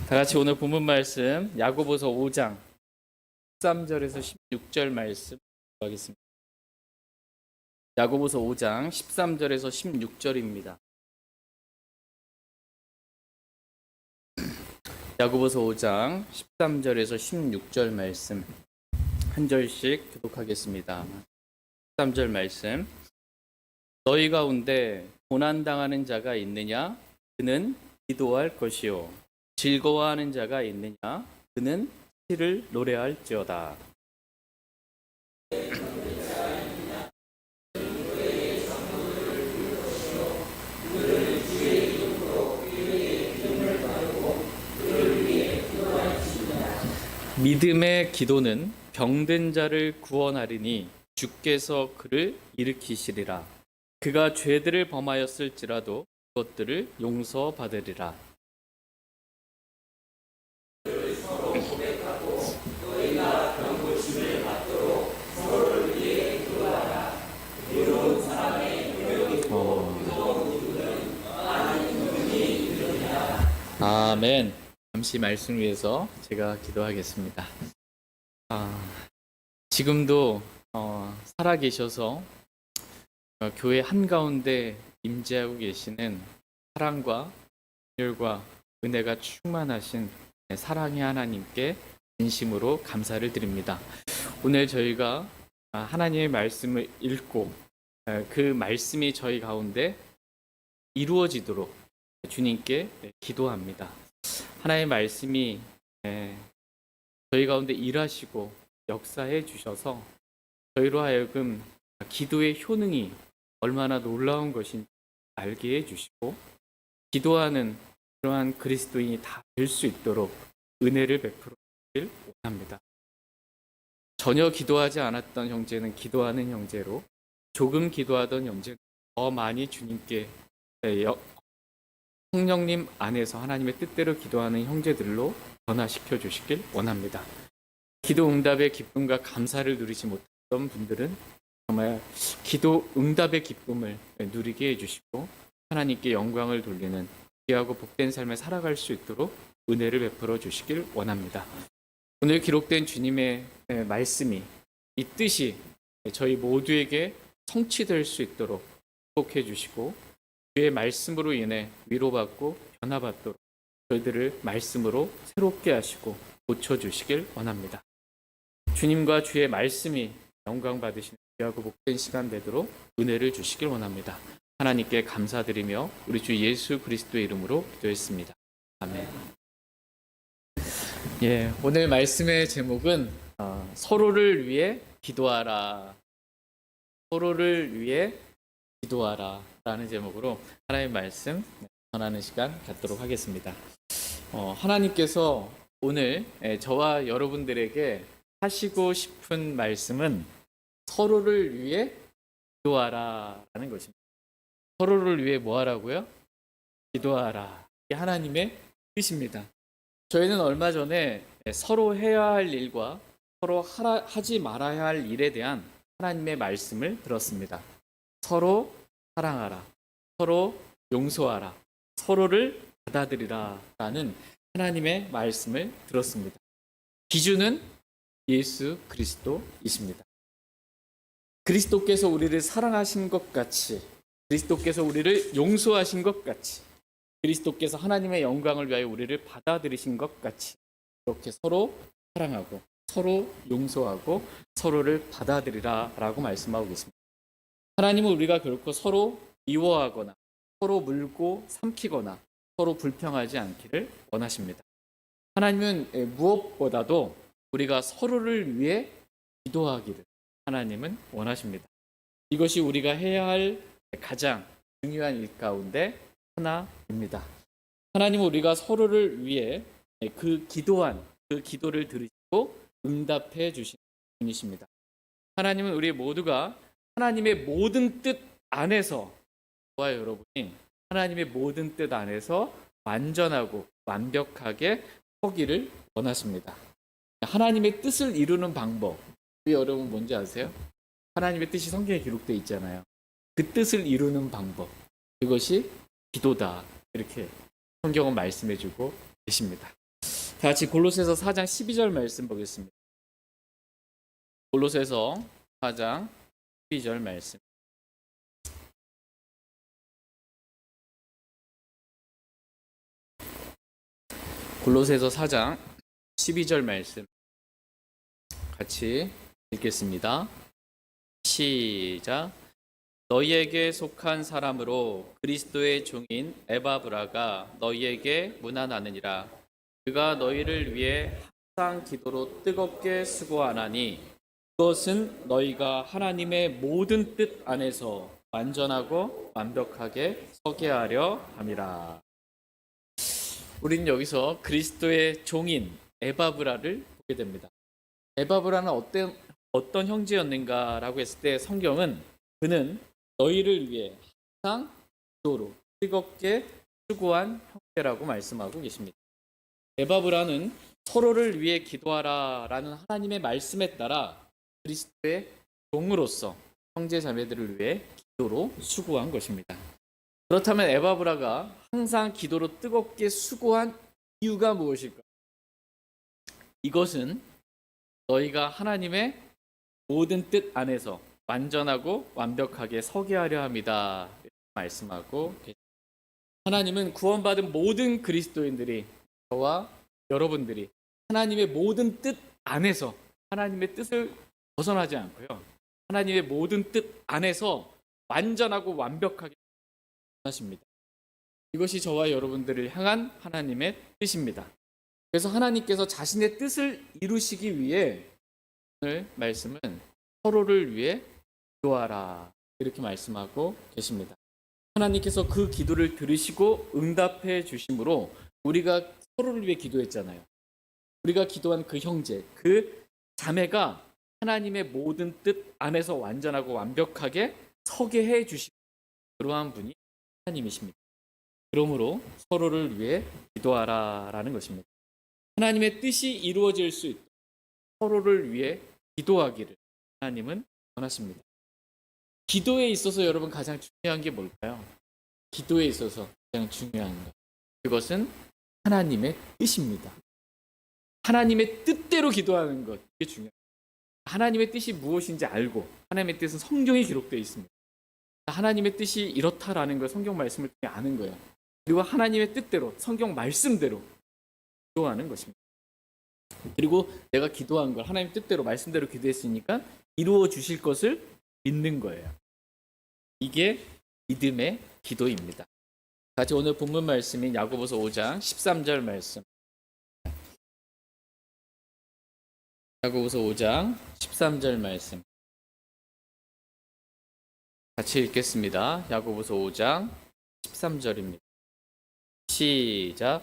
다 같이 오늘 본문 말씀 야고보서 5장 13절에서 16절 말씀 하겠습니다. 야고보서 5장 13절에서 16절입니다. 야고보서 5장 13절에서 16절 말씀 한 절씩 교독하겠습니다. 13절 말씀. 너희 가운데 고난당하는 자가 있느냐? 그는 기도할 것이요. 즐거워하는 자가 있느냐? 그는 시를 노래할지어다. 믿음의 기도는 병든 자를 구원하리니 주께서 그를 일으키시리라. 그가 죄들을 범하였을지라도 그것들을 용서받으리라. 아멘. 잠시 말씀 위해서 제가 기도하겠습니다. 지금도 살아계셔서 교회 한가운데 임재하고 계시는 사랑과 긍휼과 은혜가 충만하신 사랑의 하나님께 진심으로 감사를 드립니다. 오늘 저희가 하나님의 말씀을 읽고 그 말씀이 저희 가운데 이루어지도록 주님께 기도합니다. 하나님의 말씀이 저희 가운데 일하시고 역사해 주셔서 저희로 하여금 기도의 효능이 얼마나 놀라운 것인지 알게 해주시고 기도하는 그러한 그리스도인이 다 될 수 있도록 은혜를 베풀어 주길 원합니다. 전혀 기도하지 않았던 형제는 기도하는 형제로, 조금 기도하던 형제는 더 많이 주님께 성령님 안에서 하나님의 뜻대로 기도하는 형제들로 변화시켜 주시길 원합니다. 기도 응답의 기쁨과 감사를 누리지 못했던 분들은 정말 기도 응답의 기쁨을 누리게 해주시고 하나님께 영광을 돌리는 귀하고 복된 삶을 살아갈 수 있도록 은혜를 베풀어 주시길 원합니다. 오늘 기록된 주님의 말씀이 이 뜻이 저희 모두에게 성취될 수 있도록 축복해 주시고 주의 말씀으로 인해 위로받고 변화받도록 저희들을 말씀으로 새롭게 하시고 고쳐주시길 원합니다. 주님과 주의 말씀이 영광 받으시는 귀하고 복된 시간 되도록 은혜를 주시길 원합니다. 하나님께 감사드리며 우리 주 예수 그리스도의 이름으로 기도했습니다. 아멘. 오늘 말씀의 제목은 서로를 위해 기도하라. 서로를 위해 기도하라 라는 제목으로 하나님의 말씀 전하는 시간 갖도록 하겠습니다. 하나님께서 오늘 저와 여러분들에게 하시고 싶은 말씀은 서로를 위해 기도하라 라는 것입니다. 서로를 위해 뭐 하라고요? 기도하라. 이게 하나님의 뜻입니다. 저희는 얼마 전에 서로 해야 할 일과 서로 하지 말아야 할 일에 대한 하나님의 말씀을 들었습니다. 서로 사랑하라, 서로 용서하라, 서로를 받아들이라 라는 하나님의 말씀을 들었습니다. 기준은 예수 그리스도이십니다. 그리스도께서 우리를 사랑하신 것 같이, 그리스도께서 우리를 용서하신 것 같이, 그리스도께서 하나님의 영광을 위하여 우리를 받아들이신 것 같이 이렇게 서로 사랑하고 서로 용서하고 서로를 받아들이라 라고 말씀하고 계십니다. 하나님은 우리가 결코 서로 미워하거나 서로 물고 삼키거나 서로 불평하지 않기를 원하십니다. 하나님은 무엇보다도 우리가 서로를 위해 기도하기를 하나님은 원하십니다. 이것이 우리가 해야 할 가장 중요한 일 가운데 하나입니다. 하나님은 우리가 서로를 위해 그 기도를 들으시고 응답해 주시는 분이십니다. 하나님은 우리 모두가 하나님의 모든 뜻 안에서, 저와 여러분이 하나님의 모든 뜻 안에서 완전하고 완벽하게 서기를 원하십니다. 하나님의 뜻을 이루는 방법, 우리 여러분 뭔지 아세요? 하나님의 뜻이 성경에 기록되어 있잖아요. 그 뜻을 이루는 방법, 그것이 기도다. 이렇게 성경은 말씀해주고 계십니다. 다 같이 골로새서 4장 12절 말씀 보겠습니다. 골로새서 4장 12절 말씀. 골로새서 4장 12절 말씀 같이 읽겠습니다. 시작. 너희에게 속한 사람으로 그리스도의 종인 에바브라가 너희에게 문안하느니라. 그가 너희를 위해 항상 기도로 뜨겁게 수고하나니 그것은 너희가 하나님의 모든 뜻 안에서 완전하고 완벽하게 서게 하려 함이라. 우리는 여기서 그리스도의 종인 에바브라를 보게 됩니다. 에바브라는 어떤 형제였는가라고 했을 때 성경은 그는 너희를 위해 항상 기도로 뜨겁게 수고한 형제라고 말씀하고 계십니다. 에바브라는 서로를 위해 기도하라라는 하나님의 말씀에 따라 그리스도의 종으로서 형제 자매들을 위해 기도로 수고한 것입니다. 그렇다면 에바브라가 항상 기도로 뜨겁게 수고한 이유가 무엇일까? 이것은 너희가 하나님의 모든 뜻 안에서 완전하고 완벽하게 서게 하려 합니다. 말씀하고 계십니다. 하나님은 구원받은 모든 그리스도인들이, 저와 여러분들이 하나님의 모든 뜻 안에서 하나님의 뜻을 벗어나지 않고요, 하나님의 모든 뜻 안에서 완전하고 완벽하게 하십니다. 이것이 저와 여러분들을 향한 하나님의 뜻입니다. 그래서 하나님께서 자신의 뜻을 이루시기 위해 오늘 말씀은 서로를 위해 기도하라 이렇게 말씀하고 계십니다. 하나님께서 그 기도를 들으시고 응답해 주심으로 우리가 서로를 위해 기도했잖아요. 우리가 기도한 그 형제, 그 자매가 하나님의 모든 뜻 안에서 완전하고 완벽하게 서게 해 주신 그러한 분이 하나님이십니다. 그러므로 서로를 위해 기도하라라는 것입니다. 하나님의 뜻이 이루어질 수 있도록 서로를 위해 기도하기를 하나님은 원하십니다. 기도에 있어서 여러분 가장 중요한 게 뭘까요? 기도에 있어서 가장 중요한 것, 그것은 하나님의 뜻입니다. 하나님의 뜻대로 기도하는 것, 이게 중요해요. 하나님의 뜻이 무엇인지 알고, 하나님의 뜻은 성경에 기록되어 있습니다. 하나님의 뜻이 이렇다라는 걸 성경 말씀을 통해 아는 거예요. 그리고 하나님의 뜻대로, 성경 말씀대로 기도하는 것입니다. 그리고 내가 기도한 걸 하나님 뜻대로 말씀대로 기도했으니까 이루어 주실 것을 믿는 거예요. 이게 믿음의 기도입니다. 같이 오늘 본문 말씀인 야고보서 5장 13절 말씀. 야고보서 5장 13절 말씀. 같이 읽겠습니다. 야고보서 5장 13절입니다. 시작.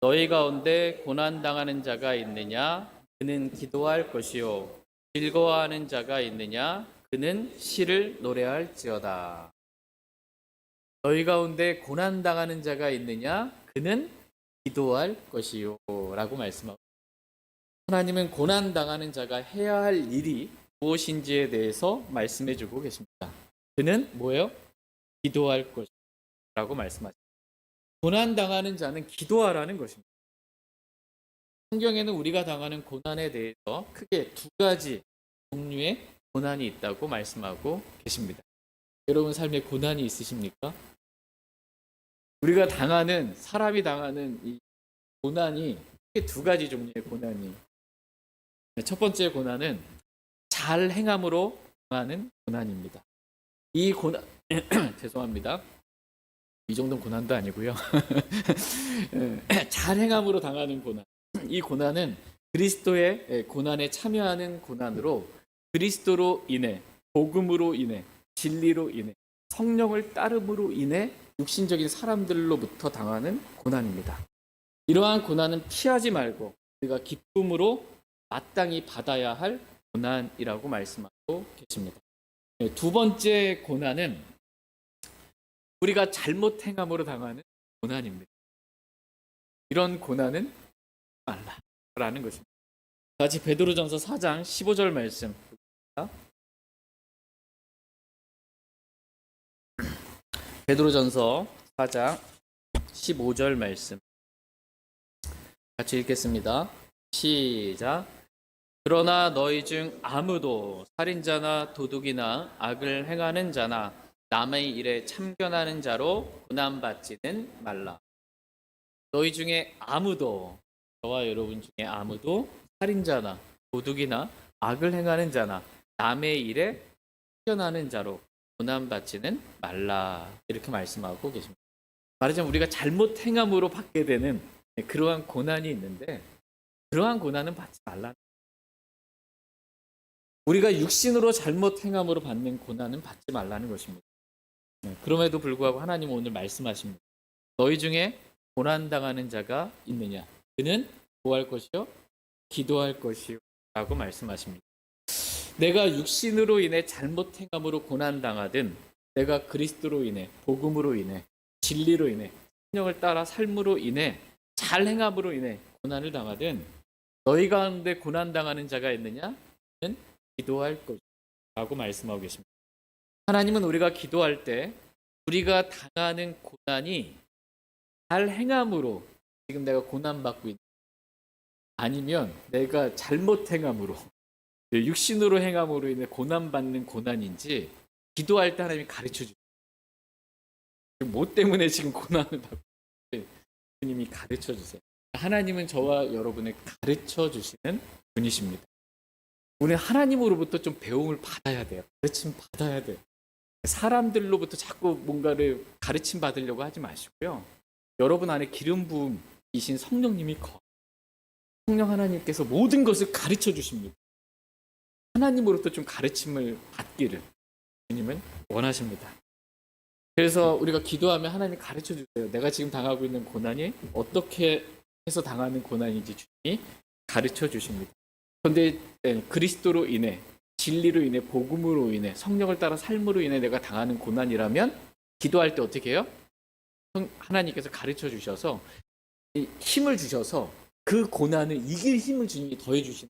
너희 가운데 고난당하는 자가 있느냐? 그는 기도할 것이요. 즐거워하는 자가 있느냐? 그는 시를 노래할지어다. 너희 가운데 고난당하는 자가 있느냐? 그는 기도할 것이요. 라고 말씀하고, 하나님은 고난당하는 자가 해야 할 일이 무엇인지에 대해서 말씀해 주고 계십니다. 그는 뭐예요? 기도할 것이라고 말씀하십니다. 고난당하는 자는 기도하라는 것입니다. 성경에는 우리가 당하는 고난에 대해서 크게 두 가지 종류의 고난이 있다고 말씀하고 계십니다. 여러분 삶에 고난이 있으십니까? 우리가 당하는, 사람이 당하는 이 고난이 크게 두 가지 종류의 고난이. 첫 번째 고난은 잘 행함으로 당하는 고난입니다. 이 고난 죄송합니다. 이 정도는 고난도 아니고요. 잘 행함으로 당하는 고난. 이 고난은 그리스도의 고난에 참여하는 고난으로, 그리스도로 인해, 복음으로 인해, 진리로 인해, 성령을 따름으로 인해 육신적인 사람들로부터 당하는 고난입니다. 이러한 고난은 피하지 말고 우리가 기쁨으로 마땅히 받아야 할 고난이라고 말씀하고 계십니다. 두 번째 고난은 우리가 잘못 행함으로 당하는 고난입니다. 이런 고난은 말라라는 것입니다. 같이 베드로전서 4장 15절 말씀. 베드로전서 4장 15절 말씀. 같이 읽겠습니다. 시작. 그러나 너희 중 아무도 살인자나 도둑이나 악을 행하는 자나 남의 일에 참견하는 자로 고난받지는 말라. 너희 중에 아무도, 저와 여러분 중에 아무도 살인자나 도둑이나 악을 행하는 자나 남의 일에 참견하는 자로 고난받지는 말라. 이렇게 말씀하고 계십니다. 말하자면 우리가 잘못 행함으로 받게 되는 그러한 고난이 있는데, 그러한 고난은 받지 말라. 우리가 육신으로 잘못 행함으로 받는 고난은 받지 말라는 것입니다. 그럼에도 불구하고 하나님은 오늘 말씀하십니다. 너희 중에 고난당하는 자가 있느냐? 그는 뭐 할 것이요? 기도할 것이요 라고 말씀하십니다. 내가 육신으로 인해 잘못 행함으로 고난당하든, 내가 그리스도로 인해, 복음으로 인해, 진리로 인해, 성령을 따라 삶으로 인해, 잘 행함으로 인해 고난을 당하든, 너희 가운데 고난당하는 자가 있느냐? 그는 기도할 것이라고 말씀하고 계십니다. 하나님은 우리가 기도할 때 우리가 당하는 고난이 잘 행함으로 지금 내가 고난받고 있는, 아니면 내가 잘못 행함으로, 육신으로 행함으로 인해 고난받는 고난인지 기도할 때 하나님이 가르쳐 주세요. 뭐 때문에 지금 고난을 받고 있는지 주님이 가르쳐 주세요. 하나님은 저와 여러분을 가르쳐 주시는 분이십니다. 우리는 하나님으로부터 좀 배움을 받아야 돼요. 가르침 받아야 돼요. 사람들로부터 자꾸 뭔가를 가르침 받으려고 하지 마시고요. 여러분 안에 기름 부음이신 성령님이 성령 하나님께서 모든 것을 가르쳐 주십니다. 하나님으로부터 좀 가르침을 받기를 주님은 원하십니다. 그래서 우리가 기도하면 하나님 가르쳐 주세요. 내가 지금 당하고 있는 고난이 어떻게 해서 당하는 고난인지 주님이 가르쳐 주십니다. 그런데 그리스도로 인해, 진리로 인해, 복음으로 인해, 성령을 따라 삶으로 인해 내가 당하는 고난이라면 기도할 때 어떻게 해요? 하나님께서 가르쳐 주셔서 힘을 주셔서 그 고난을 이길 힘을 주님이 더해 주시는,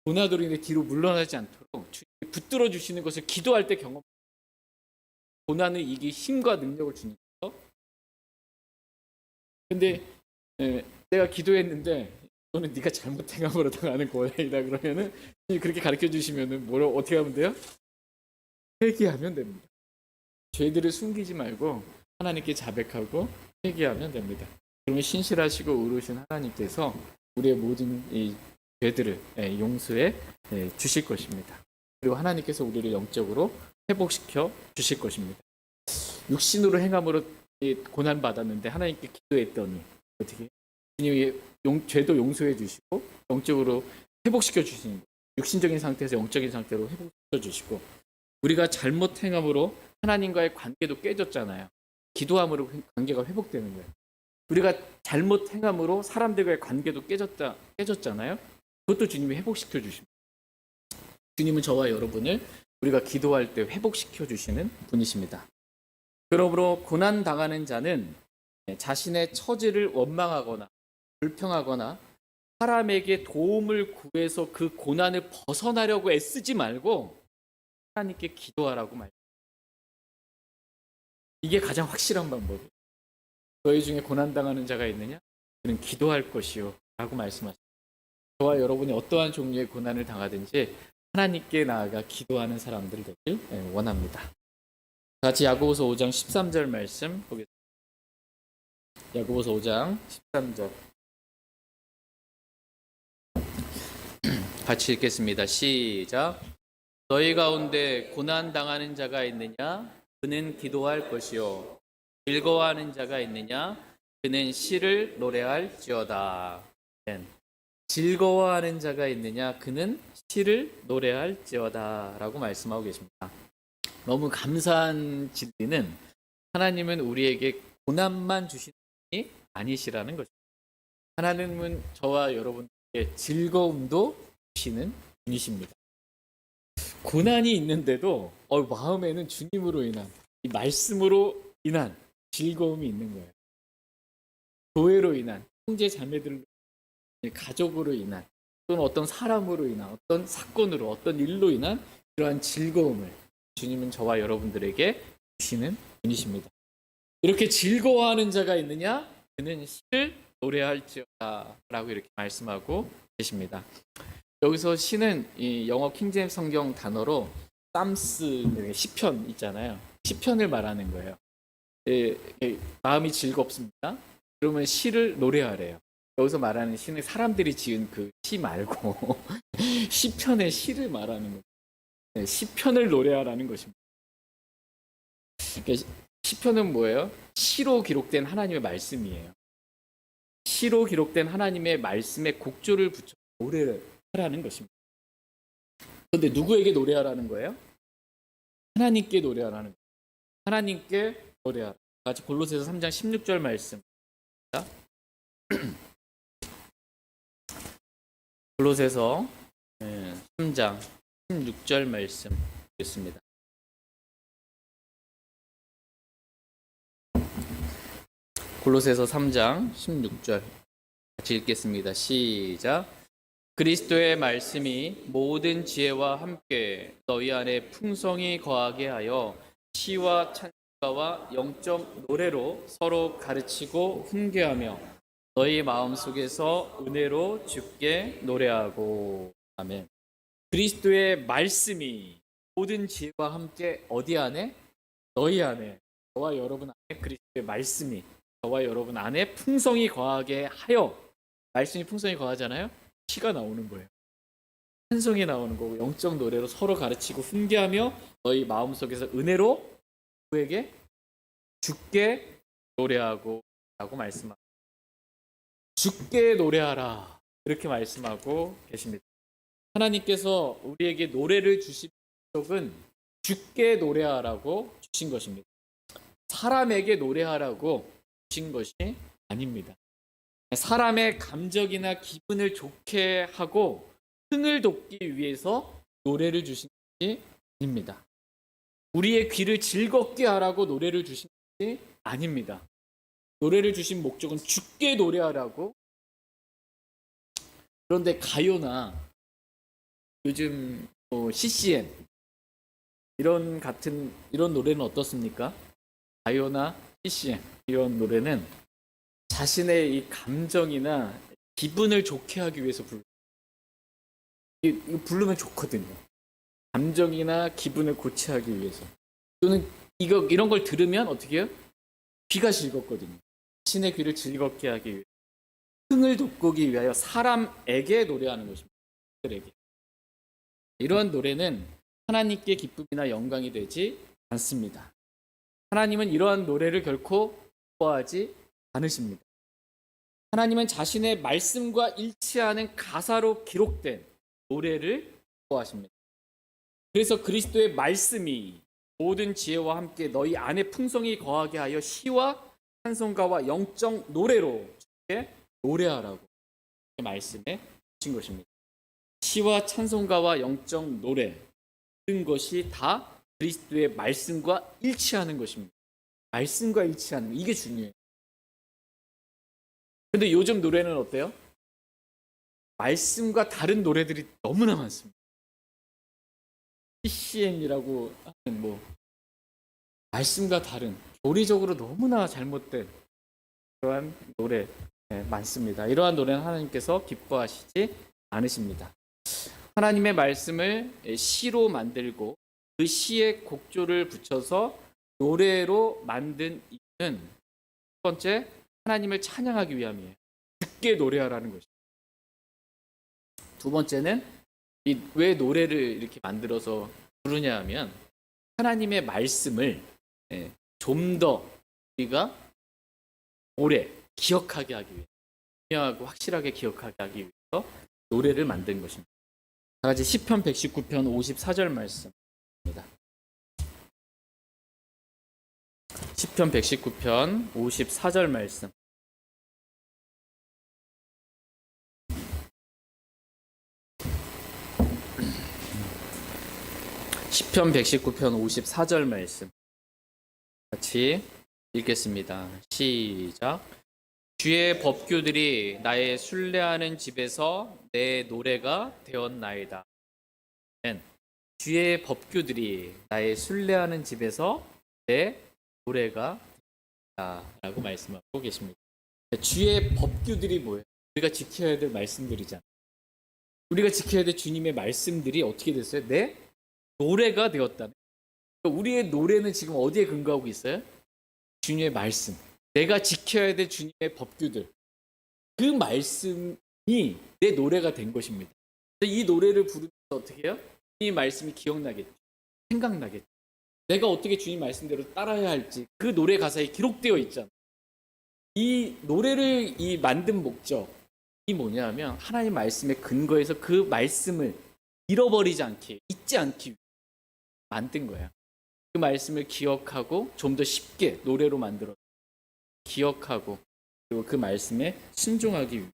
고난으로 인해 뒤로 물러나지 않도록 주님이 붙들어 주시는 것을 기도할 때 경험, 고난을 이길 힘과 능력을 주니까. 근데 내가 기도했는데 너는 네가 잘못 행함으로 당하는 고난이다 그러면은 그렇게 가르쳐 주시면은 뭐라고 어떻게 하면 돼요? 회개하면 됩니다. 죄들을 숨기지 말고 하나님께 자백하고 회개하면 됩니다. 그러면 신실하시고 의로우신 하나님께서 우리의 모든 이 죄들을 용서해 주실 것입니다. 그리고 하나님께서 우리를 영적으로 회복시켜 주실 것입니다. 육신으로 행함으로 고난 받았는데 하나님께 기도했더니 어떻게 주님이 죄도 용서해 주시고 영적으로 회복시켜 주시는 거예요. 육신적인 상태에서 영적인 상태로 회복시켜 주시고, 우리가 잘못 행함으로 하나님과의 관계도 깨졌잖아요. 기도함으로 관계가 회복되는 거예요. 우리가 잘못 행함으로 사람들과의 관계도 깨졌잖아요. 그것도 주님이 회복시켜 주십니다. 주님은 저와 여러분을 우리가 기도할 때 회복시켜 주시는 분이십니다. 그러므로 고난 당하는 자는 자신의 처지를 원망하거나 불평하거나 사람에게 도움을 구해서 그 고난을 벗어나려고 애쓰지 말고 하나님께 기도하라고 말합니다. 이게 가장 확실한 방법이에요. 너희 중에 고난당하는 자가 있느냐? 그는 기도할 것이요 라고 말씀하십니다. 저와 여러분이 어떠한 종류의 고난을 당하든지 하나님께 나아가 기도하는 사람들 되길 원합니다. 같이 야고보서 5장 13절 말씀 보겠습니다. 야고보서 5장 13절 같이 읽겠습니다. 시작. 너희 가운데 고난 당하는 자가 있느냐? 그는 기도할 것이요. 즐거워하는 자가 있느냐? 그는 시를 노래할지어다. 즐거워하는 자가 있느냐? 그는 시를 노래할지어다 라고 말씀하고 계십니다. 너무 감사한 진리는 하나님은 우리에게 고난만 주시는 분이 아니시라는 것입니다. 하나님은 저와 여러분에게 즐거움도 주시는 분이십니다. 고난이 있는데도 마음에는 주님으로 인한, 이 말씀으로 인한 즐거움이 있는 거예요. 교회로 인한, 형제 자매들로, 가족으로 인한, 또는 어떤 사람으로 인한, 어떤 사건으로, 어떤 일로 인한 그러한 즐거움을 주님은 저와 여러분들에게 주시는 분이십니다. 이렇게 즐거워하는 자가 있느냐? 그는 시를 노래할지어다 라고 이렇게 말씀하고 계십니다. 여기서 시는 이 영어 킹제임스 성경 단어로 쌈스, 시편 있잖아요. 시편을 말하는 거예요. 마음이 즐겁습니다. 그러면 시를 노래하래요. 여기서 말하는 시는 사람들이 지은 그 시 말고 시편의 시를 말하는 거예요. 시편을 노래하라는 것입니다. 그러니까 시편은 뭐예요? 시로 기록된 하나님의 말씀이에요. 시로 기록된 하나님의 말씀에 곡조를 붙여 노래를 하라는 것입니다. 그런데 누구에게 노래하라는 거예요? 하나님께 노래하라는 거예요. 하나님께 노래하라. 같이 골로새서 3장 16절 말씀. 골로새서 3장 16절 말씀 읽겠습니다. 골로새서 3장 16절 같이 읽겠습니다. 시작. 그리스도의 말씀이 모든 지혜와 함께 너희 안에 풍성히 거하게 하여 시와 찬송가와 영적 노래로 서로 가르치고 훈계하며 너희 마음속에서 은혜로 주께 노래하고. 아멘. 그리스도의 말씀이 모든 지혜와 함께 어디 안에? 너희 안에, 저와 여러분 안에 그리스도의 말씀이 저와 여러분 안에 풍성히 거하게 하여. 말씀이 풍성히 거하잖아요. 시가 나오는 거예요. 찬송이 나오는 거고 영적 노래로 서로 가르치고 훈계하며 너희 마음속에서 은혜로 누구에게? 주께 노래하고 라고 말씀합니다. 주께 노래하라 이렇게 말씀하고 계십니다. 하나님께서 우리에게 노래를 주신 목적은 주께 노래하라고 주신 것입니다. 사람에게 노래하라고 주신 것이 아닙니다. 사람의 감정이나 기분을 좋게 하고 흥을 돋기 위해서 노래를 주신 것이 아닙니다. 우리의 귀를 즐겁게 하라고 노래를 주신 것이 아닙니다. 노래를 주신 목적은 주께 노래하라고. 그런데 가요나 요즘 CCM 이런 노래는 어떻습니까? 가요나 CCM 이런 노래는 자신의 이 감정이나 기분을 좋게 하기 위해서 이거 부르면 좋거든요. 감정이나 기분을 고취하기 위해서. 또는 이런 걸 들으면 어떻게 해요? 귀가 즐겁거든요. 자신의 귀를 즐겁게 하기 위해 흥을 돋구기 위하여 사람에게 노래하는 것입니다. 그들에게. 이러한 노래는 하나님께 기쁨이나 영광이 되지 않습니다. 하나님은 이러한 노래를 결코 좋아하지 않으십니다. 하나님은 자신의 말씀과 일치하는 가사로 기록된 노래를 좋아하십니다. 그래서 그리스도의 말씀이 모든 지혜와 함께 너희 안에 풍성히 거하게 하여 시와 찬송가와 영적 노래로 주께 노래하라고 말씀해 주신 것입니다. 시와 찬송가와 영적 노래 모든 것이 다 그리스도의 말씀과 일치하는 것입니다. 말씀과 일치하는 이게 중요해요. 그런데 요즘 노래는 어때요? 말씀과 다른 노래들이 너무나 많습니다. CCM이라고 하는 말씀과 다른 교리적으로 너무나 잘못된 그러한 노래 많습니다. 이러한 노래는 하나님께서 기뻐하시지 않으십니다. 하나님의 말씀을 시로 만들고 그 시에 곡조를 붙여서 노래로 만든 이유는 첫 번째, 하나님을 찬양하기 위함이에요. 주께 노래하라는 것입니다. 두 번째는 왜 노래를 이렇게 만들어서 부르냐 하면 하나님의 말씀을 좀 더 우리가 오래 기억하게 하기 위해, 분명하고 확실하게 기억하게 하기 위해서 노래를 만든 것입니다. 다 같이 시편 119편 54절 말씀입니다. 시편 119편 54절 말씀. 시편 119편 54절 말씀 같이 읽겠습니다. 시작. 주의 법규들이 나의 순례하는 집에서 내 노래가 되었나이다. 주의 법규들이 나의 순례하는 집에서 내 노래가 되었다 라고 말씀하고 계십니다. 주의 법규들이 뭐예요? 우리가 지켜야 될 말씀들이잖아요. 우리가 지켜야 될 주님의 말씀들이 어떻게 됐어요? 내 노래가 되었다는. 우리의 노래는 지금 어디에 근거하고 있어요? 주님의 말씀. 내가 지켜야 될 주님의 법규들. 그 말씀이 내 노래가 된 것입니다. 이 노래를 부르면서 어떻게 해요? 이 말씀이 기억나겠죠. 생각나겠죠. 내가 어떻게 주님 말씀대로 따라야 할지 그 노래 가사에 기록되어 있잖아요. 이 노래를 만든 목적이 뭐냐면 하나님 말씀에 근거해서 그 말씀을 잃어버리지 않게, 잊지 않기 위해 만든 거야. 그 말씀을 기억하고 좀 더 쉽게 노래로 만들어 기억하고 그리고 그 말씀에 순종하기 위해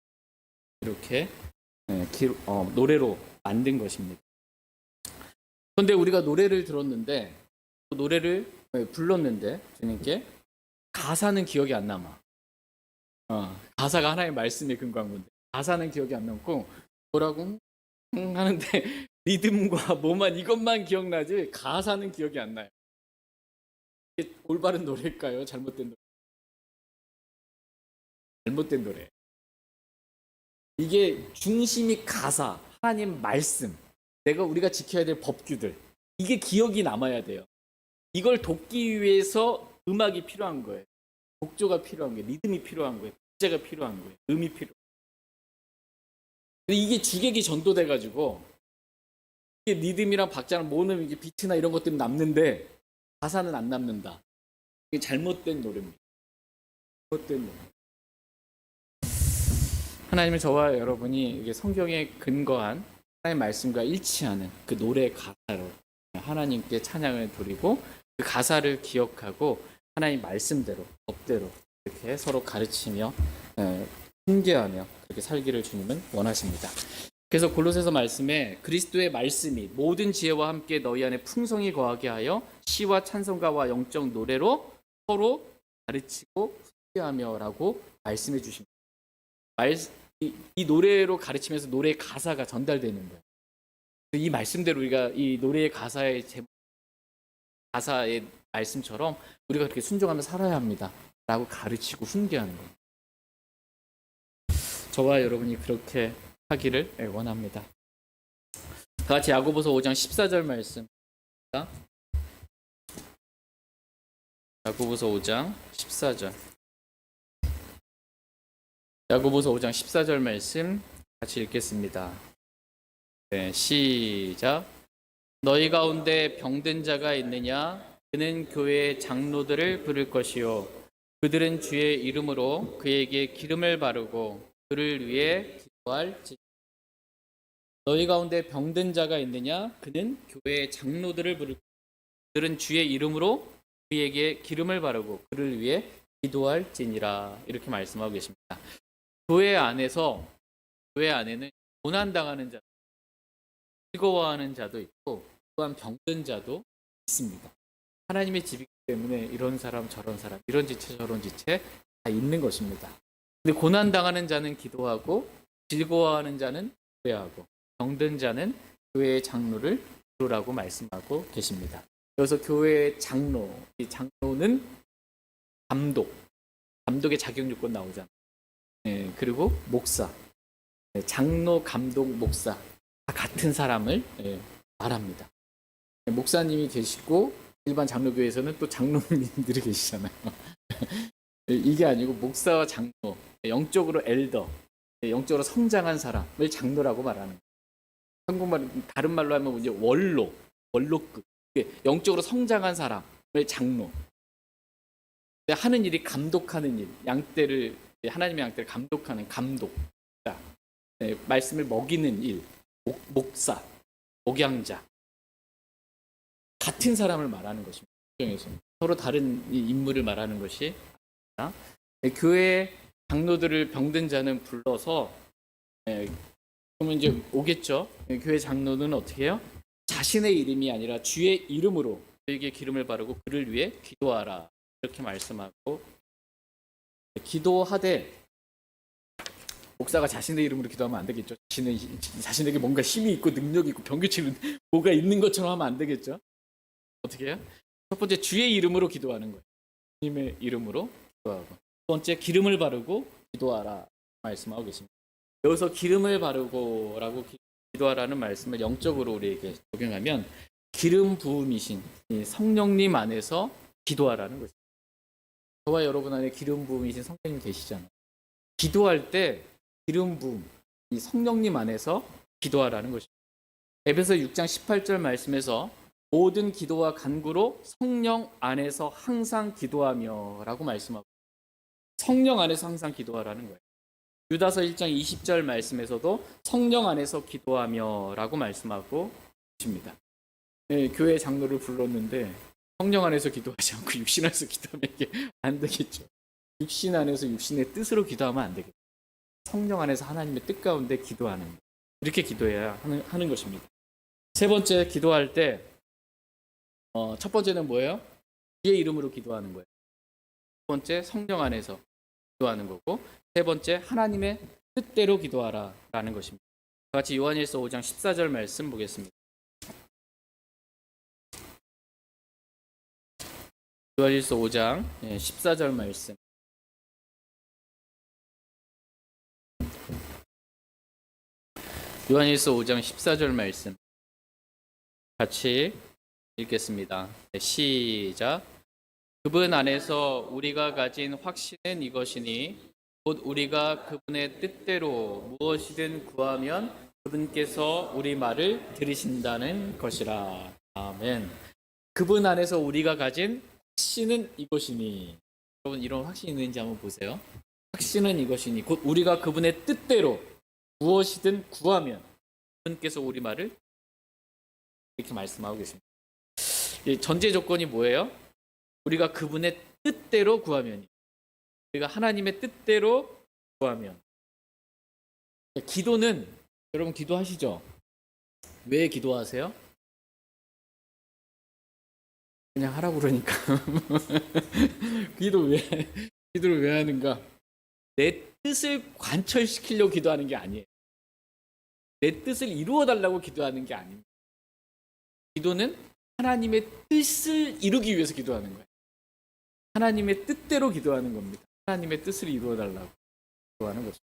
이렇게 노래로 만든 것입니다. 그런데 우리가 노래를 들었는데 노래를 불렀는데 주님께 가사는 기억이 안 남아. 가사가 하나의 말씀에 근거한 건데 가사는 기억이 안 남고 뭐라고 하는데 리듬과 뭐만 이것만 기억나지 가사는 기억이 안 나요. 이게 올바른 노래일까요? 잘못된 노래? 잘못된 노래. 이게 중심이 가사, 하나님 말씀, 우리가 지켜야 될 법규들 이게 기억이 남아야 돼요. 이걸 돕기 위해서 음악이 필요한 거예요. 곡조가 필요한 거예요. 리듬이 필요한 거예요. 박자가 필요한 거예요. 음이 필요해요. 이게 주객이 전도돼가지고 이게 리듬이랑 박자랑 모으면 이게 비트나 이런 것들은 남는데 가사는 안 남는다. 이게 잘못된 노래입니다. 잘못된 노래. 하나님은 저와 여러분이 이게 성경에 근거한 하나님의 말씀과 일치하는 그 노래 가사로 하나님께 찬양을 드리고 그 가사를 기억하고 하나님 말씀대로 법대로 이렇게 서로 가르치며 훈계하며 그렇게 살기를 주님은 원하십니다. 그래서 골로새서 말씀에 그리스도의 말씀이 모든 지혜와 함께 너희 안에 풍성히 거하게 하여 시와 찬송가와 영적 노래로 서로 가르치고 훈계하며라고 말씀해 주십니다. 이 노래로 가르치면서 노래의 가사가 전달되는 거예요. 이 말씀대로 우리가 이 노래의 가사의 말씀처럼 우리가 그렇게 순종하며 살아야 합니다. 라고 가르치고 훈계하는 거예요. 저와 여러분이 그렇게 하기를 원합니다. 다 같이 야고보서 5장 14절 말씀. 야고보서 5장 14절. 야고보서 5장 14절 말씀 같이 읽겠습니다. 네, 시작. 너희 가운데 병든 자가 있느냐? 그는 교회의 장로들을 부를 것이요. 그들은 주의 이름으로 그에게 기름을 바르고 그를 위해 기도할지. 너희 가운데 병든 자가 있느냐? 그는 교회의 장로들을 부를 것이요. 그들은 주의 이름으로 그에게 기름을 바르고 그를 위해 기도할지니라. 이렇게 말씀하고 계십니다. 교회 안에는 고난당하는 자, 즐거워하는 자도 있고 또한 병든 자도 있습니다. 하나님의 집이기 때문에 이런 사람 저런 사람 이런 지체 저런 지체 다 있는 것입니다. 근데 고난당하는 자는 기도하고 즐거워하는 자는 교회하고 병든 자는 교회의 장로를 부르라고 말씀하고 계십니다. 그래서 교회의 장로, 이 장로는 감독의 자격 요건 나오잖아요. 그리고 목사, 장로, 감독, 목사 다 같은 사람을 말합니다. 목사님이 계시고 일반 장로교회에서는 또 장로님들이 계시잖아요. 이게 아니고 목사와 장로, 영적으로 엘더, 영적으로 성장한 사람을 장로라고 말하는 거예요. 한국말 다른 말로 하면 이제 원로급, 영적으로 성장한 사람을 장로. 하는 일이 감독하는 일, 하나님의 양떼를 감독하는 감독, 말씀을 먹이는 일, 목사, 목양자 같은 사람을 말하는 것입니다. 서로 다른 인물을 말하는 것이 아닙니다. 교회 장로들을 병든 자는 불러서 그러면 이제 오겠죠. 교회 장로는 어떻게 해요? 자신의 이름이 아니라 주의 이름으로 그에게 기름을 바르고 그를 위해 기도하라. 이렇게 말씀하고 기도하되 목사가 자신의 이름으로 기도하면 안 되겠죠. 자신에게 뭔가 힘이 있고 능력이 있고 병규치는 뭐가 있는 것처럼 하면 안 되겠죠. 어떻게 해요? 첫 번째 주의 이름으로 기도하는 거예요. 주님의 이름으로 기도하고 두 번째 기름을 바르고 기도하라 말씀하고 계십니다. 여기서 기름을 바르고라고 기도하라는 말씀을 영적으로 우리에게 적용하면 기름 부음이신 이 성령님 안에서 기도하라는 것입니다. 저와 여러분 안에 기름 부음이신 성령님 계시잖아요. 기도할 때 기름 부음, 이 성령님 안에서 기도하라는 것입니다. 에베소 6장 18절 말씀에서 모든 기도와 간구로 성령 안에서 항상 기도하며 라고 말씀하고 성령 안에서 항상 기도하라는 거예요. 유다서 1장 20절 말씀에서도 성령 안에서 기도하며 라고 말씀하고 있습니다. 네, 교회 장로를 불렀는데 성령 안에서 기도하지 않고 육신 안에서 기도하면 이게 안 되겠죠. 육신 안에서 육신의 뜻으로 기도하면 안 되겠죠. 성령 안에서 하나님의 뜻 가운데 기도하는 것. 이렇게 기도해야 하는 것입니다. 세 번째, 기도할 때 첫 번째는 뭐예요? 주의 이름으로 기도하는 거예요. 두 번째, 성령 안에서 기도하는 거고, 세 번째, 하나님의 뜻대로 기도하라라는 것입니다. 같이 요한일서 5장 14절 말씀 보겠습니다. 요한일서 5장 14절 말씀. 요한일서 5장 14절 말씀 같이 읽겠습니다. 시작. 그분 안에서 우리가 가진 확신은 이것이니 곧 우리가 그분의 뜻대로 무엇이든 구하면 그분께서 우리 말을 들으신다는 것이라. 아멘. 그분 안에서 우리가 가진 확신은 이것이니. 여러분 이런 확신이 있는지 한번 보세요. 확신은 이것이니 곧 우리가 그분의 뜻대로 무엇이든 구하면 그분께서 우리 말을 이렇게 말씀하고 계십니다. 전제 조건이 뭐예요? 우리가 그분의 뜻대로 구하면, 우리가 하나님의 뜻대로 구하면. 기도는 여러분 기도하시죠? 왜 기도하세요? 그냥 하라고 그러니까. 기도를 왜 하는가? 내 뜻을 관철시키려고 기도하는 게 아니에요. 내 뜻을 이루어 달라고 기도하는 게 아닙니다. 기도는 하나님의 뜻을 이루기 위해서 기도하는 거예요. 하나님의 뜻대로 기도하는 겁니다. 하나님의 뜻을 이루어 달라고 기도하는 것입니다.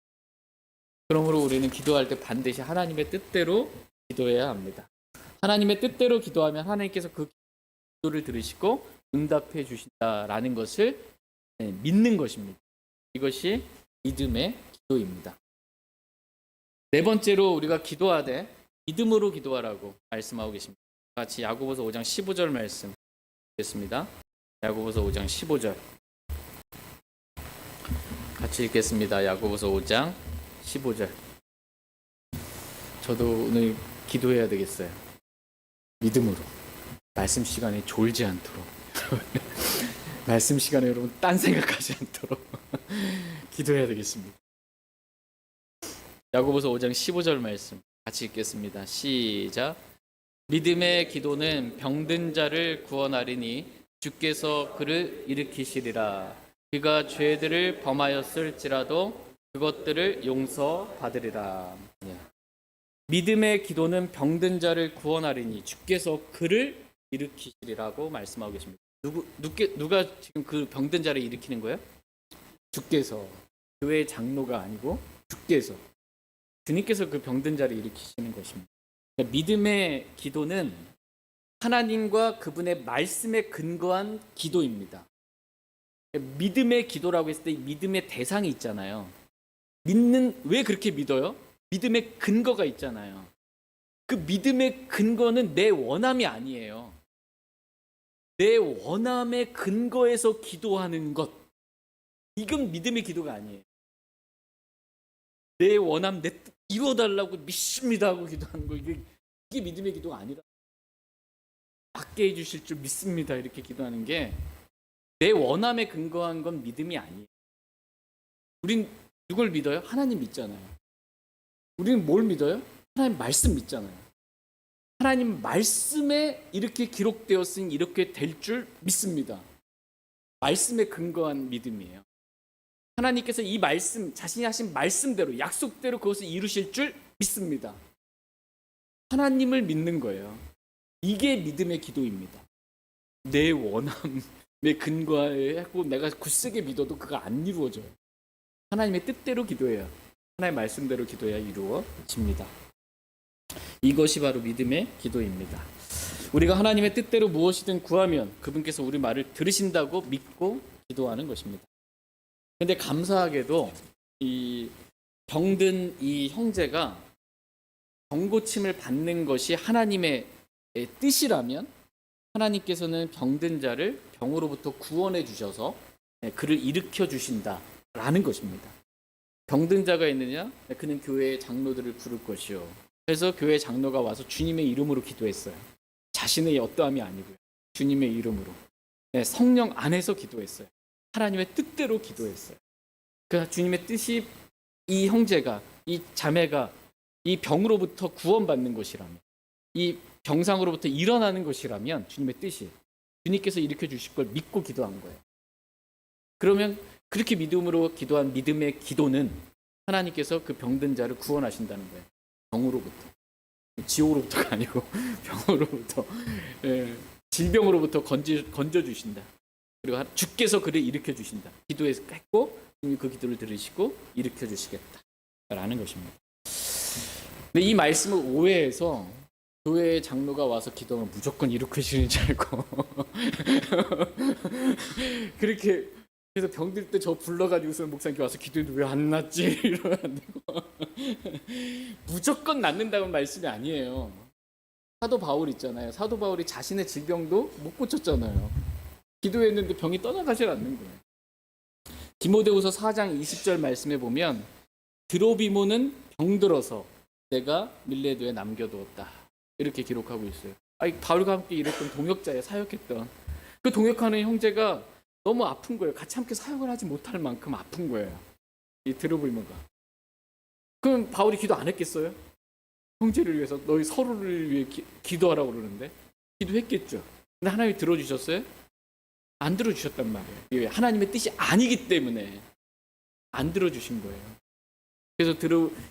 그러므로 우리는 기도할 때 반드시 하나님의 뜻대로 기도해야 합니다. 하나님의 뜻대로 기도하면 하나님께서 그 기도를 들으시고 응답해 주신다라는 것을 믿는 것입니다. 이것이 믿음의 기도입니다. 네 번째로 우리가 기도하되 믿음으로 기도하라고 말씀하고 계십니다. 같이 야고보서 5장 15절 말씀 읽겠습니다. 야고보서 5장 15절 같이 읽겠습니다. 야고보서 5장 15절. 저도 오늘 기도해야 되겠어요. 믿음으로. 말씀 시간에 졸지 않도록. 말씀 시간에 여러분 딴 생각하지 않도록 기도해야 되겠습니다. 야고보서 5장 15절 말씀 같이 읽겠습니다. 시작. 믿음의 기도는 병든 자를 구원하리니 주께서 그를 일으키시리라. 그가 죄들을 범하였을지라도 그것들을 용서받으리라. 믿음의 기도는 병든 자를 구원하리니 주께서 그를 일으키시리라고 말씀하고 계십니다. 누가 지금 그 병든 자를 일으키는 거예요? 주께서. 교회 장로가 아니고 주께서. 주님께서 그 병든 자를 일으키시는 것입니다. 그러니까 믿음의 기도는 하나님과 그분의 말씀에 근거한 기도입니다. 그러니까 믿음의 기도라고 했을 때 믿음의 대상이 있잖아요. 왜 그렇게 믿어요? 믿음의 근거가 있잖아요. 그 믿음의 근거는 내 원함이 아니에요. 내 원함의 근거에서 기도하는 것. 이건 믿음의 기도가 아니에요. 내 원함, 내 뜻 이루어달라고 믿습니다 하고 기도하는 거. 이게 믿음의 기도가 아니라 받게 해주실 줄 믿습니다 이렇게 기도하는 게 내 원함에 근거한 건 믿음이 아니에요. 우린 누굴 믿어요? 하나님 믿잖아요. 우리는 뭘 믿어요? 하나님 말씀 믿잖아요. 하나님 말씀에 이렇게 기록되었으니 이렇게 될 줄 믿습니다. 말씀에 근거한 믿음이에요. 하나님께서 이 말씀, 자신이 하신 말씀대로, 약속대로 그것을 이루실 줄 믿습니다. 하나님을 믿는 거예요. 이게 믿음의 기도입니다. 내 원함에 근거하고 내가 굳세게 믿어도 그거 안 이루어져요. 하나님의 뜻대로 기도해야, 하나님의 말씀대로 기도해야 이루어집니다. 이것이 바로 믿음의 기도입니다. 우리가 하나님의 뜻대로 무엇이든 구하면 그분께서 우리 말을 들으신다고 믿고 기도하는 것입니다. 그런데 감사하게도 이 병든 이 형제가 병고침을 받는 것이 하나님의 뜻이라면 하나님께서는 병든 자를 병으로부터 구원해 주셔서 그를 일으켜 주신다라는 것입니다. 병든 자가 있느냐? 그는 교회의 장로들을 부를 것이요. 그래서 교회 장로가 와서 주님의 이름으로 기도했어요. 자신의 어떠함이 아니고요. 주님의 이름으로. 성령 안에서 기도했어요. 하나님의 뜻대로 기도했어요. 그러니까 주님의 뜻이 이 형제가, 이 자매가 이 병으로부터 구원받는 것이라면, 이 병상으로부터 일어나는 것이라면 주님의 뜻이, 주님께서 일으켜 주실 걸 믿고 기도한 거예요. 그러면 그렇게 믿음으로 기도한 믿음의 기도는 하나님께서 그 병든 자를 구원하신다는 거예요. 병으로부터. 지옥으로부터가 아니고 병으로부터, 질병으로부터 건져 주신다. 그리고 주께서 그를 일으켜 주신다. 기도했고 주님이 그 기도를 들으시고 일으켜 주시겠다라는 것입니다. 근데 이 말씀을 오해해서 교회 장로가 와서 기도하면 무조건 일으키시는 줄 알고 그렇게, 그래서 병들 때 저 불러가지고서 목사님께 와서 기도했는데 왜 안 낫지? 이러면 안 되고 무조건 낫는다는 말씀이 아니에요. 사도 바울 있잖아요. 사도 바울이 자신의 질병도 못 고쳤잖아요. 기도했는데 병이 떠나가질 않는 거예요. 디모데후서 4장 20절 말씀에 보면 드로비모는 병들어서 내가 밀레도에 남겨두었다. 이렇게 기록하고 있어요. 바울과 함께 일했던 동역자에 사역했던 그 동역하는 형제가 너무 아픈 거예요. 같이 함께 사역을 하지 못할 만큼 아픈 거예요. 이 드로비모가. 그럼 바울이 기도 안 했겠어요? 형제를 위해서 너희 서로를 위해 기도하라고 그러는데 기도했겠죠. 근데 하나님이 들어주셨어요? 안 들어주셨단 말이에요. 하나님의 뜻이 아니기 때문에 안 들어주신 거예요. 그래서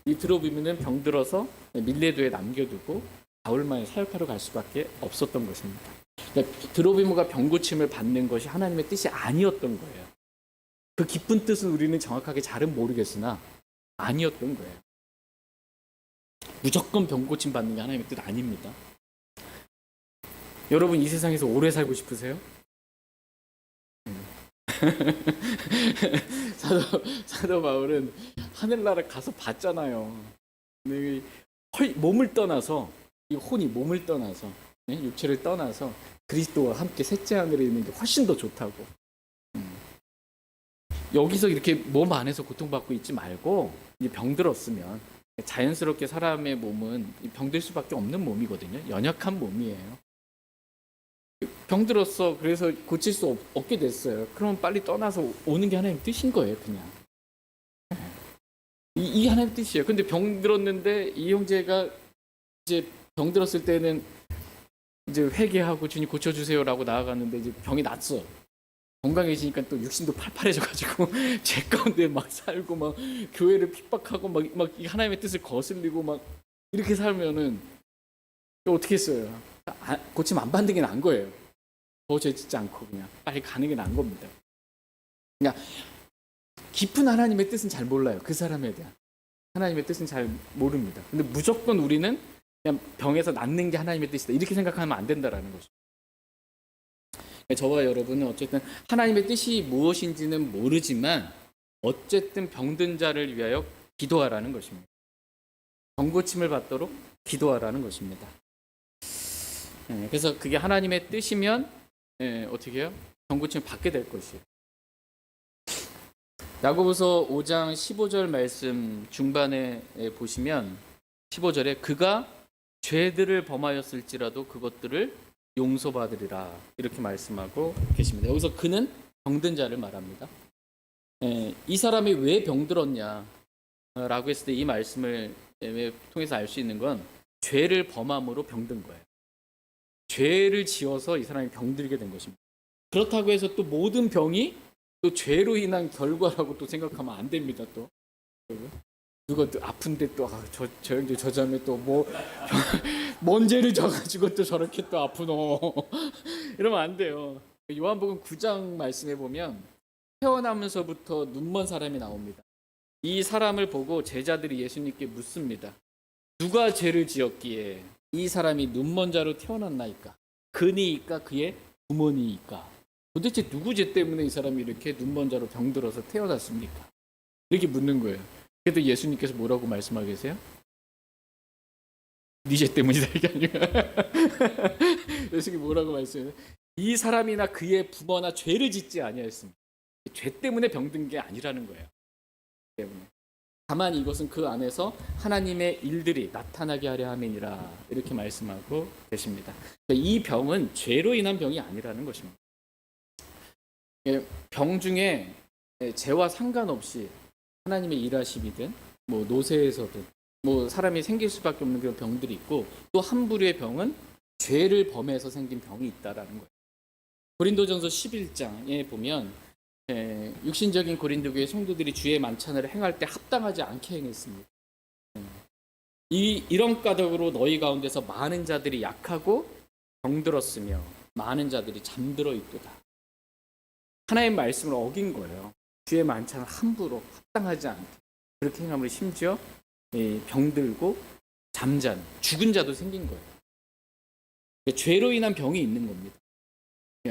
이 드로비모는 병들어서 밀레도에 남겨두고 바울만에 사역하러 갈 수밖에 없었던 것입니다. 그러니까 드로비모가 병고침을 받는 것이 하나님의 뜻이 아니었던 거예요. 그 깊은 뜻은 우리는 정확하게 잘은 모르겠으나 아니었던 거예요. 무조건 병고침 받는 게 하나님의 뜻 아닙니다. 여러분 이 세상에서 오래 살고 싶으세요? 사도 바울은 하늘나라 가서 봤잖아요. 몸을 떠나서, 이 혼이 몸을 떠나서, 육체를 떠나서 그리스도와 함께 셋째 하늘에 있는 게 훨씬 더 좋다고. 여기서 이렇게 몸 안에서 고통받고 있지 말고 병들었으면, 자연스럽게 사람의 몸은 병들 수밖에 없는 몸이거든요. 연약한 몸이에요. 병들었어. 그래서 고칠 수 없게 됐어요. 그럼 빨리 떠나서 오는 게 하나님 뜻인 거예요, 그냥. 이 하나님 뜻이에요. 근데 병들었는데 이 형제가 이제 병들었을 때는 이제 회개하고 주님 고쳐주세요라고 나아갔는데 이제 병이 났어. 건강해지니까 또 육신도 팔팔해져가지고 죄 가운데 막 살고 막 교회를 핍박하고 막 하나님의 뜻을 거슬리고 막 이렇게 살면은 어떻게 했어요? 고침 안 받는 게 나은 거예요. 더 죄 짓지 않고 그냥 빨리 가는 게 나은 겁니다. 그냥 깊은 하나님의 뜻은 잘 몰라요. 그 사람에 대한 하나님의 뜻은 잘 모릅니다. 근데 무조건 우리는 그냥 병에서 낫는 게 하나님의 뜻이다 이렇게 생각하면 안 된다라는 거죠. 저와 여러분은 어쨌든 하나님의 뜻이 무엇인지는 모르지만 어쨌든 병든 자를 위하여 기도하라는 것입니다. 병고침을 받도록 기도하라는 것입니다. 그래서 그게 하나님의 뜻이면 어떻게 해요? 병고침을 받게 될 것이에요. 야고보서 5장 15절 말씀 중반에 보시면 15절에 그가 죄들을 범하였을지라도 그것들을 용서받으리라 이렇게 말씀하고 계십니다. 여기서 그는 병든 자를 말합니다. 이 사람이 왜 병들었냐 라고 했을 때 이 말씀을 통해서 알 수 있는 건 죄를 범함으로 병든 거예요. 죄를 지어서 이 사람이 병들게 된 것입니다. 그렇다고 해서 또 모든 병이 또 죄로 인한 결과라고 또 생각하면 안 됩니다. 또 누가 또 아픈데 또 저 자매 또 뭐 뭔 죄를 져가지고 또 저렇게 또 아프노 이러면 안 돼요. 요한복음 9장 말씀해 보면 태어나면서부터 눈먼 사람이 나옵니다. 이 사람을 보고 제자들이 예수님께 묻습니다. 누가 죄를 지었기에 이 사람이 눈먼 자로 태어났나이까? 그니이까 그의 부모니이까? 도대체 누구 죄 때문에 이 사람이 이렇게 눈먼 자로 병들어서 태어났습니까? 이렇게 묻는 거예요. 그래도 예수님께서 뭐라고 말씀하고 계세요? 네 죄 때문이다 이게 아니라 예수님이 뭐라고 말씀해요? 이 사람이나 그의 부모나 죄를 짓지 아니하였습니다. 죄 때문에 병든 게 아니라는 거예요. 때문에. 다만 이것은 그 안에서 하나님의 일들이 나타나게 하려 함이니라 이렇게 말씀하고 계십니다. 이 병은 죄로 인한 병이 아니라는 것입니다. 병 중에 죄와 상관없이 하나님의 일하심이든 뭐 노쇠에서든 뭐 사람이 생길 수밖에 없는 그런 병들이 있고 또 한 부류의 병은 죄를 범해서 생긴 병이 있다라는 거예요. 고린도전서 11장에 보면 육신적인 고린도 교회 성도들이 주의 만찬을 행할 때 합당하지 않게 행했습니다. 이런 까닭으로 너희 가운데서 많은 자들이 약하고 병들었으며 많은 자들이 잠들어 있도다. 하나님의 말씀을 어긴 거예요. 주의 만찬을 함부로 합당하지 않게 그렇게 행함으로 심지어 병들고 잠잔 죽은 자도 생긴 거예요. 죄로 인한 병이 있는 겁니다.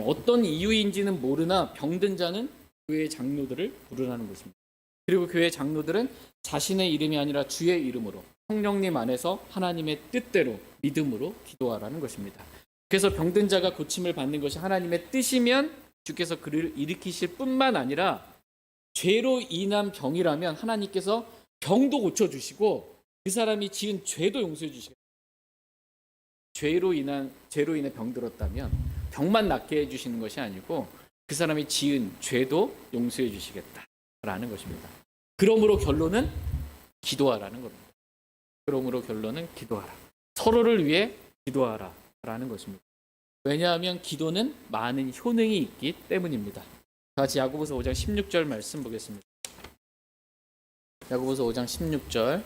어떤 이유인지는 모르나 병든 자는 교회 장로들을 부르라는 것입니다. 그리고 교회 장로들은 자신의 이름이 아니라 주의 이름으로 성령님 안에서 하나님의 뜻대로 믿음으로 기도하라는 것입니다. 그래서 병든 자가 고침을 받는 것이 하나님의 뜻이면 주께서 그를 일으키실 뿐만 아니라 죄로 인한 병이라면 하나님께서 병도 고쳐주시고 그 사람이 지은 죄도 용서해 주시겠다. 죄로 인해 병들었다면 병만 낫게 해주시는 것이 아니고 그 사람이 지은 죄도 용서해 주시겠다라는 것입니다. 그러므로 결론은 기도하라는 겁니다. 그러므로 결론은 기도하라. 서로를 위해 기도하라라는 것입니다. 왜냐하면 기도는 많은 효능이 있기 때문입니다. 같이 야고보서 5장 16절 말씀 보겠습니다. 야고보서 5장 16절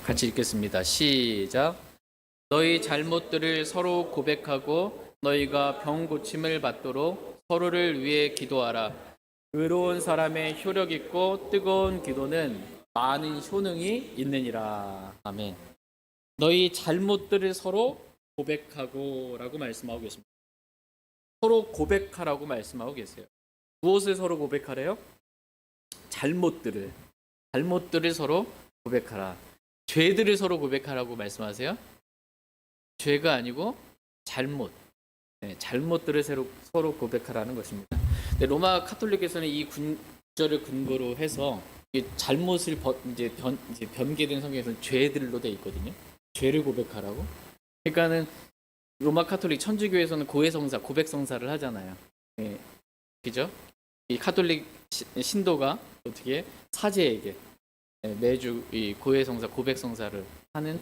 같이 읽겠습니다. 시작. 너희 잘못들을 서로 고백하고 너희가 병 고침을 받도록 서로를 위해 기도하라. 의로운 사람의 효력 있고 뜨거운 기도는 많은 효능이 있느니라. 아멘. 너희 잘못들을 서로 고백하고 라고 말씀하고 계십니다. 서로 고백하라고 말씀하고 계세요. 무엇을 서로 고백하래요? 잘못들을 서로 고백하라. 죄들을 서로 고백하라고 말씀하세요? 죄가 아니고 잘못들을 서로 고백하라는 것입니다. 로마 카톨릭에서는 이 구절을 근거로 해서 잘못을 변개된 성경에서는 죄들로 돼 있거든요. 죄를 고백하라고. 그러니까는 로마 카톨릭 천주교에서는 고해성사, 고백성사를 하잖아요. 그죠? 이 카톨릭 신도가 어떻게 사제에게 매주 이 고해성사, 고백성사를 하는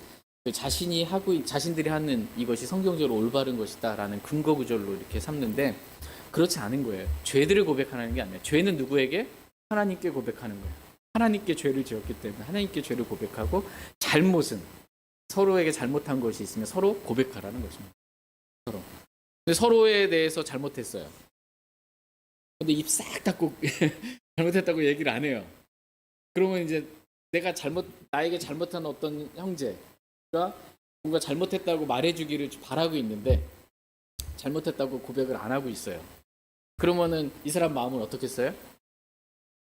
자신들이 하는 이것이 성경적으로 올바른 것이다라는 근거 구절로 이렇게 삼는데 그렇지 않은 거예요. 죄들을 고백하는 게 아니에요. 죄는 누구에게? 하나님께 고백하는 거예요. 하나님께 죄를 지었기 때문에 하나님께 죄를 고백하고 잘못은 서로에게 잘못한 것이 있으면 서로 고백하라는 것입니다. 서로. 근데 서로에 대해서 잘못했어요. 근데 입 싹 닫고 잘못했다고 얘기를 안 해요. 그러면 이제 나에게 잘못한 어떤 형제가 뭔가 잘못했다고 말해주기를 바라고 있는데 잘못했다고 고백을 안 하고 있어요. 그러면은 이 사람 마음은 어떻겠어요?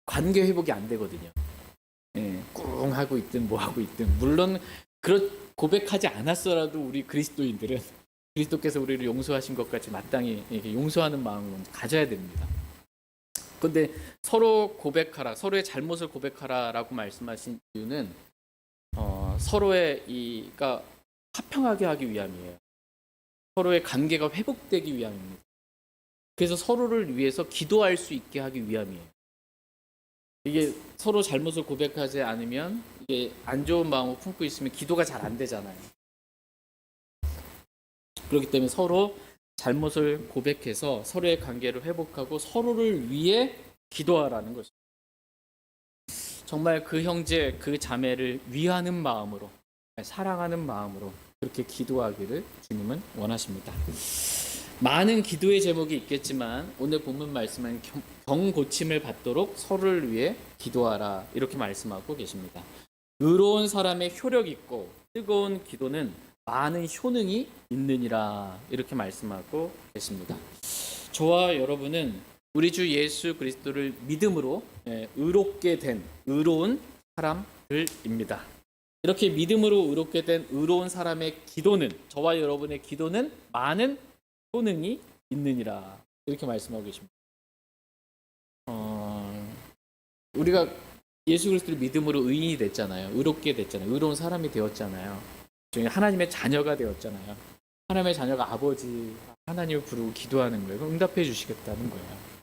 관계 회복이 안 되거든요. 꿍 하고 있든 뭐 하고 있든 물론 고백하지 않았어라도 우리 그리스도인들은 그리스도께서 우리를 용서하신 것 같이 마땅히 이렇게 용서하는 마음을 가져야 됩니다. 그런데 서로 고백하라, 서로의 잘못을 고백하라라고 말씀하신 이유는 서로의 그러니까 화평하게 하기 위함이에요. 서로의 관계가 회복되기 위함입니다. 그래서 서로를 위해서 기도할 수 있게 하기 위함이에요. 이게 서로 잘못을 고백하지 않으면 이게 안 좋은 마음을 품고 있으면 기도가 잘 안 되잖아요. 그렇기 때문에 서로 잘못을 고백해서 서로의 관계를 회복하고 서로를 위해 기도하라는 것입니다. 정말 그 형제, 그 자매를 위하는 마음으로, 사랑하는 마음으로 그렇게 기도하기를 주님은 원하십니다. 많은 기도의 제목이 있겠지만 오늘 본문 말씀은 병 고침을 받도록 서로를 위해 기도하라 이렇게 말씀하고 계십니다. 의로운 사람의 효력 있고 뜨거운 기도는 많은 효능이 있느니라 이렇게 말씀하고 계십니다. 저와 여러분은 우리 주 예수 그리스도를 믿음으로 의롭게 된 의로운 사람들입니다. 이렇게 믿음으로 의롭게 된 의로운 사람의 기도는, 저와 여러분의 기도는 많은 효능이 있느니라 이렇게 말씀하고 계십니다. 우리가 예수 그리스도를 믿음으로 의인이 됐잖아요. 의롭게 됐잖아요. 의로운 사람이 되었잖아요. 하나님의 자녀가 되었잖아요. 하나님의 자녀가 아버지, 하나님을 부르고 기도하는 거예요. 응답해 주시겠다는 거예요.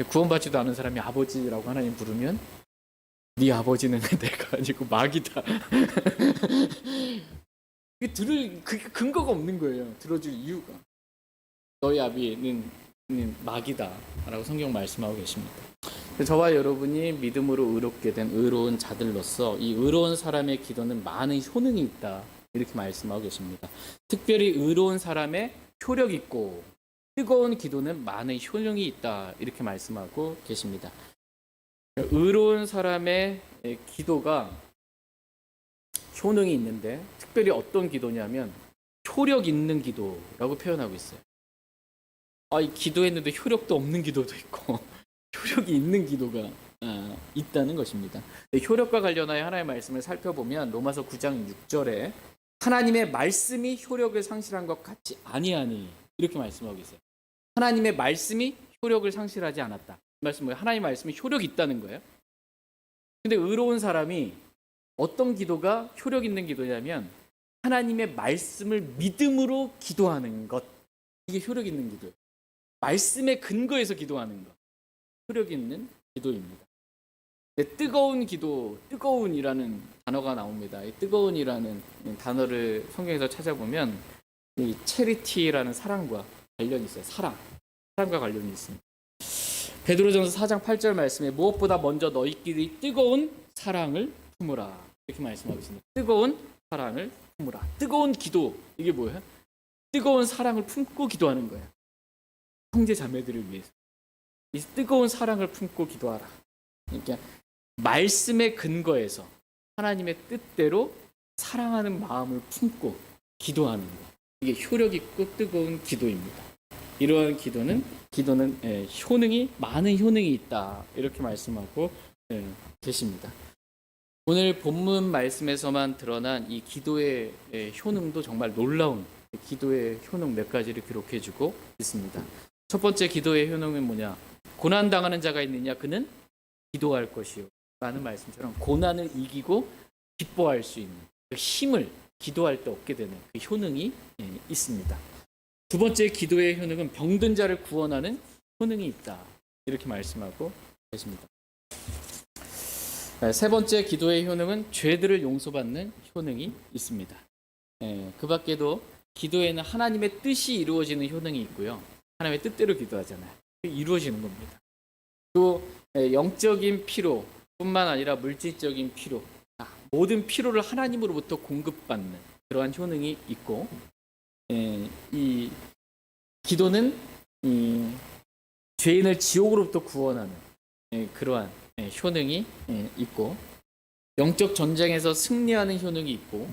구원받지도 않은 사람이 아버지라고 하나님 부르면 네 아버지는 내가 아니고 마귀다. 들을 근거가 없는 거예요. 들어줄 이유가. 너희 아비는 마귀다라고 성경 말씀하고 계십니다. 저와 여러분이 믿음으로 의롭게 된 의로운 자들로서 이 의로운 사람의 기도는 많은 효능이 있다 이렇게 말씀하고 계십니다. 특별히 의로운 사람의 효력 있고 뜨거운 기도는 많은 효능이 있다 이렇게 말씀하고 계십니다. 의로운 사람의 기도가 효능이 있는데 특별히 어떤 기도냐면 효력 있는 기도라고 표현하고 있어요. 기도했는데 효력도 없는 기도도 있고 효력이 있는 기도가 있다는 것입니다. 효력과 관련하여 하나님의 말씀을 살펴보면 로마서 9장 6절에 하나님의 말씀이 효력을 상실한 것 같지 아니하니 이렇게 말씀하고 있어요. 하나님의 말씀이 효력을 상실하지 않았다. 이 말씀은 뭐예요? 하나님의 말씀이 효력이 있다는 거예요. 근데 의로운 사람이 어떤 기도가 효력 있는 기도냐면 하나님의 말씀을 믿음으로 기도하는 것. 이게 효력 있는 기도예요. 말씀의 근거에서 기도하는 것. 효력 있는 기도입니다. 뜨거운 기도, 뜨거운이라는 단어가 나옵니다. 이 뜨거운이라는 단어를 성경에서 찾아보면 이 체리티라는 사랑과 관련이 있어요. 사랑과 관련이 있습니다. 베드로전서 4장 8절 말씀에 무엇보다 먼저 너희끼리 뜨거운 사랑을 품으라 이렇게 말씀하고 있습니다. 뜨거운 사랑을 품으라. 뜨거운 기도, 이게 뭐예요? 뜨거운 사랑을 품고 기도하는 거예요. 형제 자매들을 위해서 이 뜨거운 사랑을 품고 기도하라. 그러니까 말씀의 근거에서 하나님의 뜻대로 사랑하는 마음을 품고 기도하는 것. 이게 효력 있고 뜨거운 기도입니다. 이러한 기도는 효능이 많은 효능이 있다 이렇게 말씀하고 계십니다. 오늘 본문 말씀에서만 드러난 이 기도의 효능도 정말 놀라운 기도의 효능 몇 가지를 기록해주고 있습니다. 첫 번째 기도의 효능은 뭐냐? 고난 당하는 자가 있느냐? 그는 기도할 것이요. 라는 말씀처럼 고난을 이기고 기뻐할 수 있는 그 힘을 기도할 때 얻게 되는 그 효능이 있습니다. 두 번째 기도의 효능은 병든 자를 구원하는 효능이 있다. 이렇게 말씀하고 계십니다. 세 번째 기도의 효능은 죄들을 용서받는 효능이 있습니다. 그 밖에도 기도에는 하나님의 뜻이 이루어지는 효능이 있고요. 하나님의 뜻대로 기도하잖아요. 이루어지는 겁니다. 또 영적인 피로 뿐만 아니라 물질적인 피로, 모든 피로를 하나님으로부터 공급받는 그러한 효능이 있고, 이 기도는 죄인을 지옥으로부터 구원하는 그러한 효능이 있고, 영적 전쟁에서 승리하는 효능이 있고,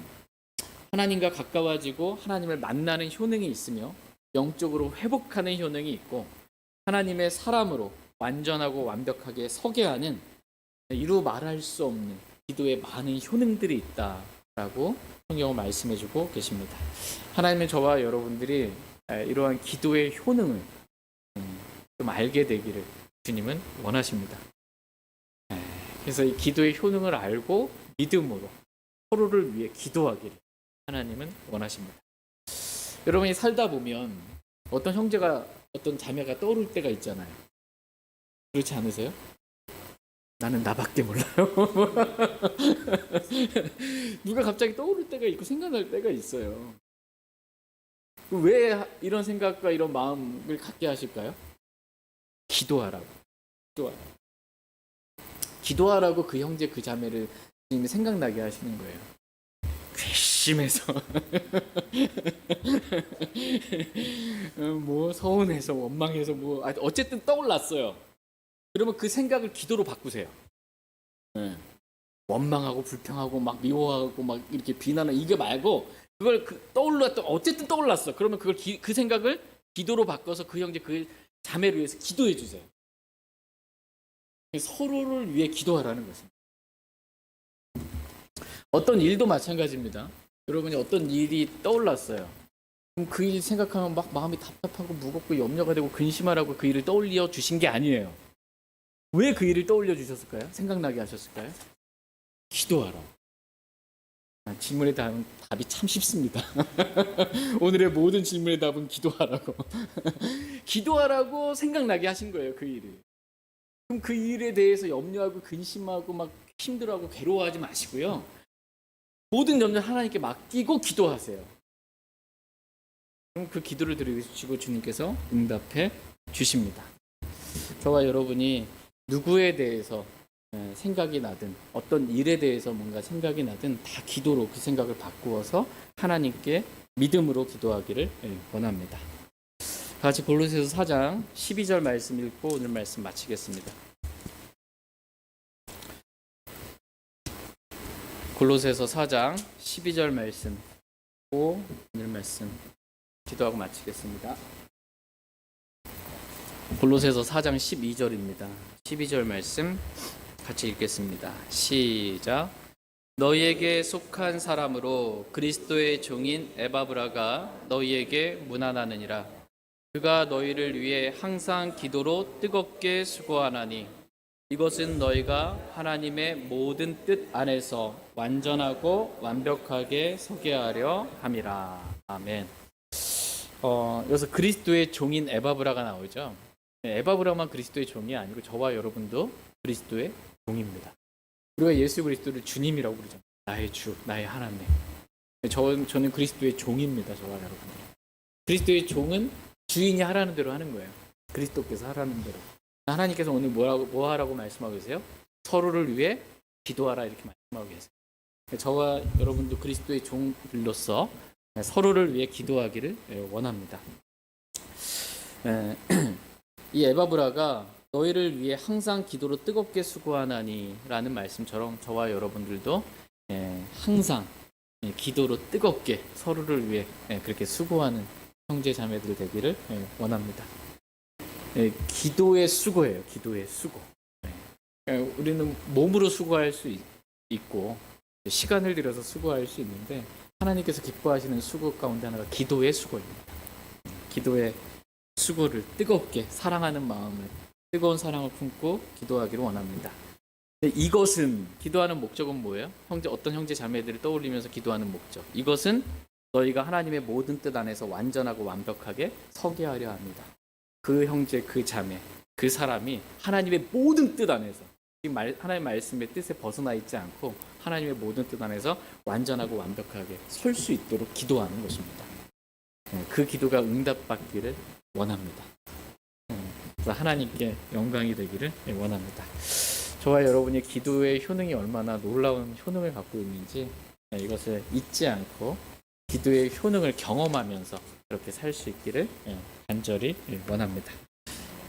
하나님과 가까워지고 하나님을 만나는 효능이 있으며 영적으로 회복하는 효능이 있고, 하나님의 사람으로 완전하고 완벽하게 서게 하는 이루 말할 수 없는 기도에 많은 효능들이 있다라고 성경은 말씀해주고 계십니다. 하나님은 저와 여러분들이 이러한 기도의 효능을 좀 알게 되기를 주님은 원하십니다. 그래서 이 기도의 효능을 알고 믿음으로 서로를 위해 기도하기를 하나님은 원하십니다. 여러분이 살다 보면 어떤 형제가 어떤 자매가 떠오를 때가 있잖아요. 그렇지 않으세요? 나는 나밖에 몰라요. 누가 갑자기 떠오를 때가 있고 생각날 때가 있어요. 왜 이런 생각과 이런 마음을 갖게 하실까요? 기도하라고. 기도하라고 그 형제 그 자매를 주님이 생각나게 하시는 거예요. 낙심해서 뭐 서운해서 원망해서 뭐 어쨌든 떠올랐어요. 그러면 그 생각을 기도로 바꾸세요. 네. 원망하고 불평하고 막 미워하고 막 이렇게 비난하고 이게 말고 그걸 떠올랐던 어쨌든 떠올랐어. 그러면 그걸 그 생각을 기도로 바꿔서 그 형제 그 자매를 위해서 기도해 주세요. 서로를 위해 기도하라는 것입니다. 어떤 일도 마찬가지입니다. 여러분이 어떤 일이 떠올랐어요. 그럼 그 일 생각하면 막 마음이 답답하고 무겁고 염려가 되고 근심하라고 그 일을 떠올려 주신 게 아니에요. 왜 그 일을 떠올려 주셨을까요? 생각나게 하셨을까요? 기도하라. 질문의 답이 참 쉽습니다. 오늘의 모든 질문의 답은 기도하라고. 기도하라고 생각나게 하신 거예요, 그 일을. 그럼 그 일에 대해서 염려하고 근심하고 막 힘들어하고 괴로워하지 마시고요. 모든 염려 하나님께 맡기고 기도하세요. 그럼 그 기도를 들으시고 주님께서 응답해 주십니다. 저와 여러분이 누구에 대해서 생각이 나든 어떤 일에 대해서 뭔가 생각이 나든 다 기도로 그 생각을 바꾸어서 하나님께 믿음으로 기도하기를 원합니다. 같이 골로새서 4장 12절 말씀 읽고 오늘 말씀 마치겠습니다. 골로새서 4장 12절 말씀 읽고 오늘 말씀 기도하고 마치겠습니다. 골로새서 4장 12절입니다. 12절 말씀 같이 읽겠습니다. 시작. 너희에게 속한 사람으로 그리스도의 종인 에바브라가 너희에게 문안하느니라. 그가 너희를 위해 항상 기도로 뜨겁게 수고하나니 이것은 너희가 하나님의 모든 뜻 안에서 완전하고 완벽하게 서게 하려 함이라. 아멘. 여기서 그리스도의 종인 에바브라가 나오죠. 에바브라만 그리스도의 종이 아니고 저와 여러분도 그리스도의 종입니다. 우리가 예수 그리스도를 주님이라고 부르죠. 나의 주, 나의 하나님. 저는 그리스도의 종입니다. 저와 여러분. 그리스도의 종은 주인이 하라는 대로 하는 거예요. 그리스도께서 하라는 대로. 하나님께서 오늘 뭐 하라고 말씀하고 계세요? 서로를 위해 기도하라 이렇게 말씀하고 계세요. 저와 여러분도 그리스도의 종들로서 서로를 위해 기도하기를 원합니다. 이 에바브라가 너희를 위해 항상 기도로 뜨겁게 수고하나니 라는 말씀처럼 저와 여러분들도 항상 기도로 뜨겁게 서로를 위해 그렇게 수고하는 형제 자매들 되기를 원합니다. 기도의 수고예요. 기도의 수고. 우리는 몸으로 수고할 수 있고 시간을 들여서 수고할 수 있는데 하나님께서 기뻐하시는 수고 가운데 하나가 기도의 수고입니다. 기도의 수고를 뜨겁게 사랑하는 마음을 뜨거운 사랑을 품고 기도하기를 원합니다. 이것은 기도하는 목적은 뭐예요? 어떤 형제 자매들을 떠올리면서 기도하는 목적. 이것은 너희가 하나님의 모든 뜻 안에서 완전하고 완벽하게 서게 하려 합니다. 그 형제, 그 자매, 그 사람이 하나님의 모든 뜻 안에서 하나님의 말씀의 뜻에 벗어나 있지 않고 하나님의 모든 뜻 안에서 완전하고 완벽하게 설 수 있도록 기도하는 것입니다. 그 기도가 응답받기를 원합니다. 하나님께 영광이 되기를 원합니다. 저와 여러분의 기도의 효능이 얼마나 놀라운 효능을 갖고 있는지 이것을 잊지 않고 기도의 효능을 경험하면서 그렇게 살 수 있기를 간절히 원합니다.